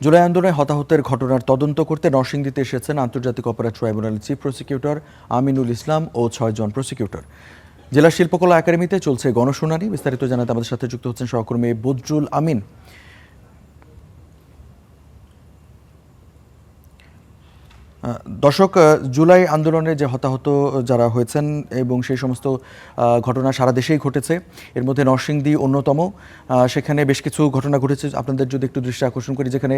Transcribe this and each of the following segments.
জুলাই আন্দোলনে হতাহতের ঘটনার তদন্ত করতে নরসিংদীতে এসেছেন আন্তর্জাতিক অপরাধ ট্রাইব্যুনালের চিফ প্রসিকিউটর আমিনুল ইসলাম ও ৬ জন প্রসিকিউটর। জেলা শিল্পকলা একাডেমিতে চলছে গণশুনানি। বিস্তারিত জানাতে আমাদের সাথে যুক্ত হচ্ছেন সহকর্মী বদরুল আমিন। দর্শক, জুলাই আন্দোলনে যে হতাহত যারা হয়েছেন এবং সেই সমস্ত ঘটনা সারা দেশেই ঘটেছে, এর মধ্যে নরসিংদী অন্যতম। সেখানে বেশ কিছু ঘটনা ঘটেছে, আপনাদের যদি একটু দৃষ্টি আকর্ষণ করি। যেখানে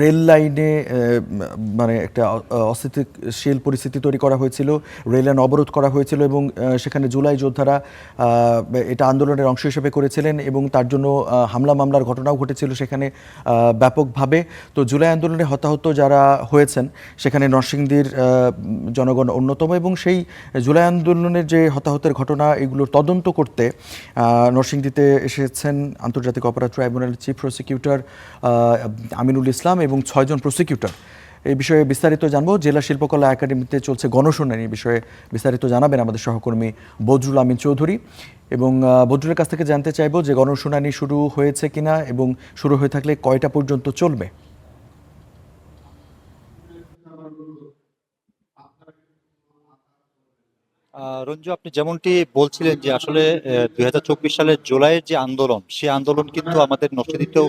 রেল লাইনে মানে একটা অস্থিতিশীল পরিস্থিতি তৈরি করা হয়েছিল, রেল লাইন অবরোধ করা হয়েছিল এবং সেখানে জুলাই যোদ্ধারা এটা আন্দোলনের অংশ হিসেবে করেছিলেন এবং তার জন্য হামলা মামলার ঘটনাও ঘটেছিল সেখানে ব্যাপকভাবে। তো জুলাই আন্দোলনে হতাহত যারা হয়েছেন সেখানে নরসিংদীর জনগণ অন্যতম এবং সেই জুলাই আন্দোলনের যে হতাহতের ঘটনা এগুলোর তদন্ত করতে নরসিংদীতে এসেছেন আন্তর্জাতিক অপরাধ ট্রাইব্যুনালের চিফ প্রসিকিউটর আমিনুল ইসলাম এবং ৬ জন প্রসিকিউটর। এই বিষয়ে বিস্তারিত জানবো। জেলা শিল্পকলা একাডেমিতে চলছে গণশুনানি, বিষয়ে বিস্তারিত জানাবেন আমাদের সহকর্মী বদরুল আমিন চৌধুরী। এবং বদরুলের কাছ থেকে জানতে চাইবো যে গণশুনানি শুরু হয়েছে কিনা এবং শুরু হয়ে থাকলে কয়টা পর্যন্ত চলবে। রঞ্জু, আপনি যেমনটি বলছিলেন যে আসলে 2024 সালের জুলাইয়ের যে আন্দোলন, সেই আন্দোলন কিন্তু আমাদের নরসিংদীতেও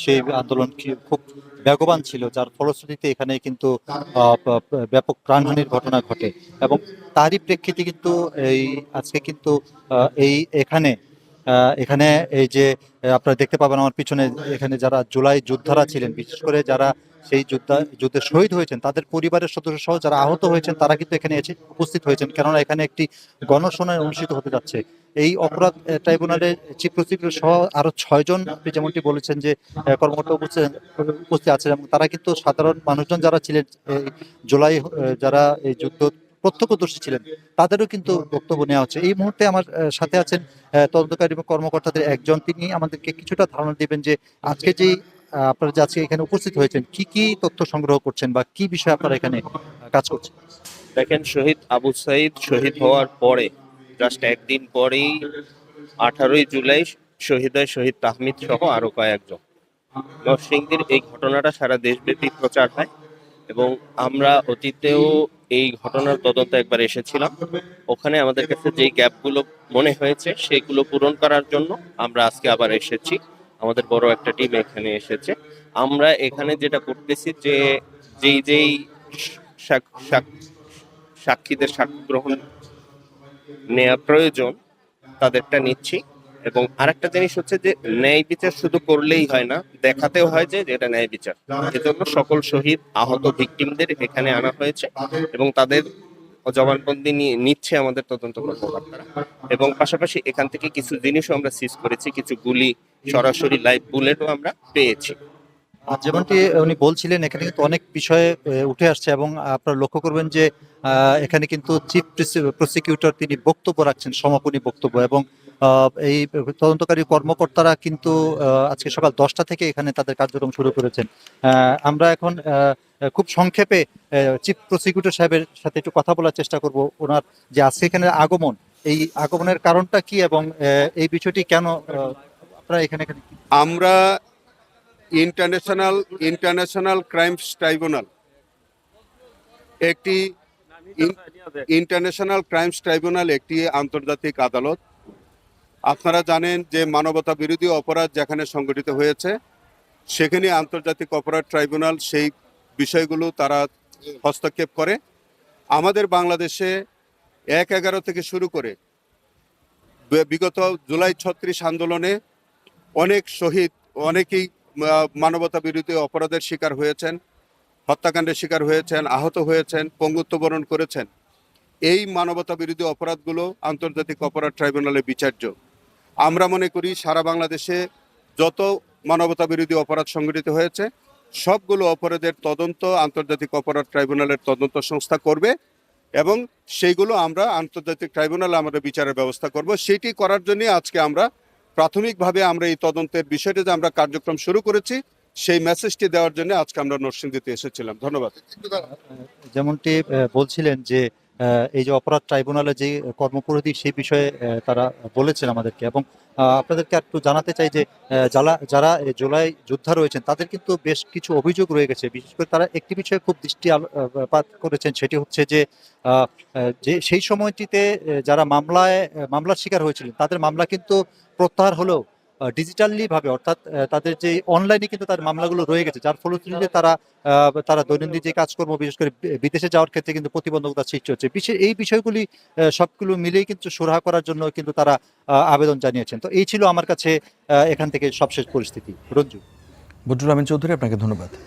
সেই আন্দোলন খুব বেগবান ছিল, যার ফলশ্রুতিতে এখানে কিন্তু ব্যাপক প্রাণহানির ঘটনা ঘটে এবং তারই প্রেক্ষিতে কিন্তু এই আজকে কিন্তু এই এখানে এখানে এই যে আপনারা দেখতে পাবেন আমার পিছনে, এখানে যারা জুলাই যোদ্ধারা ছিলেন, বিশেষ করে যারা সেই যুদ্ধে শহীদ হয়েছেন তাদের পরিবারের সদস্য সহ যারা আহত হয়েছেন তারা কিন্তু এখানে এসে উপস্থিত হয়েছেন, কেননা এখানে একটি গণশুনানি অনুষ্ঠিত হতে যাচ্ছে। এই অপরাধ ট্রাইব্যুনালের চিফ প্রসিকিউটর সহ আরো ৬ জন, আপনি যেমনটি বলেছেন যে কর্মকর্তা উপস্থিত আছেন এবং তারা কিন্তু সাধারণ মানুষজন যারা ছিলেন, এই জুলাই যারা এই যুদ্ধ প্রত্যক্ষদর্শী ছিলেন, তাদেরও কিন্তু বক্তব্য নেওয়া হচ্ছে। এই মুহূর্তে আমার সাথে আছেন তদন্তকারী কর্মকর্তাদের একজন, তিনি আমাদেরকে কিছুটা ধারণা দিবেন যে আজকে যে আপনারা যে আজকে এখানে উপস্থিত হয়েছেন কি কি তথ্য সংগ্রহ করছেন বা কি বিষয়ে আপনারা এখানে কাজ করছেন। দেখেন, শহীদ আবু সাইদ শহীদ হওয়ার পরে জাস্ট একদিন পরেই 18ই জুলাই শহীদ হয় শহীদ তাহমিদ সহ আরো কয়েকজন। নরসিংদীর এই ঘটনাটা সারা দেশব্যাপী প্রচার হয় এবং আমরা অতীতেও এই ঘটনার তদন্ত একবার এসেছিলাম। ওখানে আমাদের কাছে যেই গ্যাপগুলো মনে হয়েছে সেগুলো পূরণ করার জন্য আমরা আজকে আবার এসেছি। আমাদের বড় একটা টিম এখানে এসেছে। আমরা এখানে যেটা করতেছি যে যেই সাক্ষীদের সাক্ষ্য গ্রহণ নেওয়া প্রয়োজন তাদেরটা নিচ্ছি। এবং আরেকটা জিনিস হচ্ছে যে ন্যায় বিচার শুধু করলেই হয় না, দেখাতেও হয় যে এটা ন্যায় বিচার। এজন্য সকল শহীদ আহত ভিকটিমদের এখানে আনা হয়েছে এবং তাদের জবানবন্দি নিচ্ছে আমাদের তদন্ত কর্মকর্তারা। এবং পাশাপাশি এখান থেকে কিছু জিনিসও আমরা সিজ করেছি, কিছু গুলি, সরাসরি লাইভ বুলেটও আমরা পেয়েছি। যেমনটি উনি বলছিলেন, এখানে কিন্তু অনেক বিষয়ে উঠে আসছে এবং আপনারা লক্ষ্য করবেন যে এখানে কিন্তু চিফ প্রসিকিউটর তিনি বক্তব্য রাখছেন, সমাপনী বক্তব্য, এবং এই তদন্তকারী কর্মকর্তারা কিন্তু আজকে সকাল 10টা থেকে এখানে তাদের কার্যক্রম শুরু করেছেন। আমরা এখন খুব সংক্ষেপে চিফ প্রসিকিউটর সাহেবের সাথে একটু কথা বলার চেষ্টা করব। ওনার যে আজকে এখানে আগমন, এই আগমনের কারণটা কি এবং এই বিষয়টি কেন আপনারা এখানে আমরা ইন্টারন্যাশনাল ক্রাইমস ট্রাইব্যুনাল একটি একটি আন্তর্জাতিক আদালত। আপনারা জানেন যে মানবতা বিরোধী অপরাধ যেখানে সংগঠিত হয়েছে সেখানে আন্তর্জাতিক অপরাধ ট্রাইব্যুনাল সেই বিষয়গুলো তারা হস্তক্ষেপ করে। আমাদের বাংলাদেশে 1/11 থেকে শুরু করে বিগত জুলাই 36 আন্দোলনে অনেক শহীদ, অনেকেই মানবতা বিরোধী অপরাধের শিকার হয়েছেন, হত্যাকাণ্ডের শিকার হয়েছেন, আহত হয়েছেন, পঙ্গুত্ব বরণ করেছেন। এই মানবতা বিরোধী অপরাধগুলো আন্তর্জাতিক অপরাধ ট্রাইব্যুনালে বিচার্য। আমরা মনে করি সারা বাংলাদেশে যত মানবতা বিরোধী অপরাধ সংঘটিত হয়েছে সবগুলো অপরাধের তদন্ত আন্তর্জাতিক অপরাধ ট্রাইব্যুনালের তদন্ত সংস্থা করবে এবং সেইগুলো আমরা আন্তর্জাতিক ট্রাইব্যুনালে আমরা বিচারের ব্যবস্থা করব। সেটি করার জন্য আজকে আমরা প্রাথমিকভাবে আমরা এই তদন্তের বিষয়টা যে আমরা কার্যক্রম শুরু করেছি সেই মেসেজটি দেওয়ার জন্য আজকে আমরা নরসিংদীতে এসেছিলাম। ধন্যবাদ। যেমনটি বলছিলেন যে এই যে অপরাধ ট্রাইব্যুনালের যে কর্মপরিধি সেই বিষয়ে তারা বলেছেন আমাদেরকে। এবং আপনাদেরকে একটু জানাতে চাই যে যারা এই জুলাই যোদ্ধা রয়েছেন তাদের কিন্তু বেশ কিছু অভিযোগ রয়ে গেছে। বিশেষ করে তারা একটি বিষয়ে খুব দৃষ্টিপাত করেছেন, সেটি হচ্ছে যে যে সেই সময়টিতে যারা মামলার শিকার হয়েছিলেন তাদের মামলা কিন্তু প্রত্যাহার হলেও ডিজিটালি ভাবে, অর্থাৎ তাদের যে অনলাইনে কিন্তু তার মামলাগুলো রয়ে গেছে, যার ফলশ্রুতিতে তারা দৈনন্দিন যে কাজকর্ম, বিশেষ করে বিদেশে যাওয়ার ক্ষেত্রে কিন্তু প্রতিবন্ধকতার সৃষ্টি হচ্ছে। এই বিষয়গুলি সবগুলো মিলিয়ে কিন্তু সুরাহা করার জন্য কিন্তু তারা আবেদন জানিয়েছেন। তো এই ছিল আমার কাছে এখান থেকে সবশেষ পরিস্থিতি। রঞ্জু। বদরুল আমিন চৌধুরী, আপনাকে ধন্যবাদ।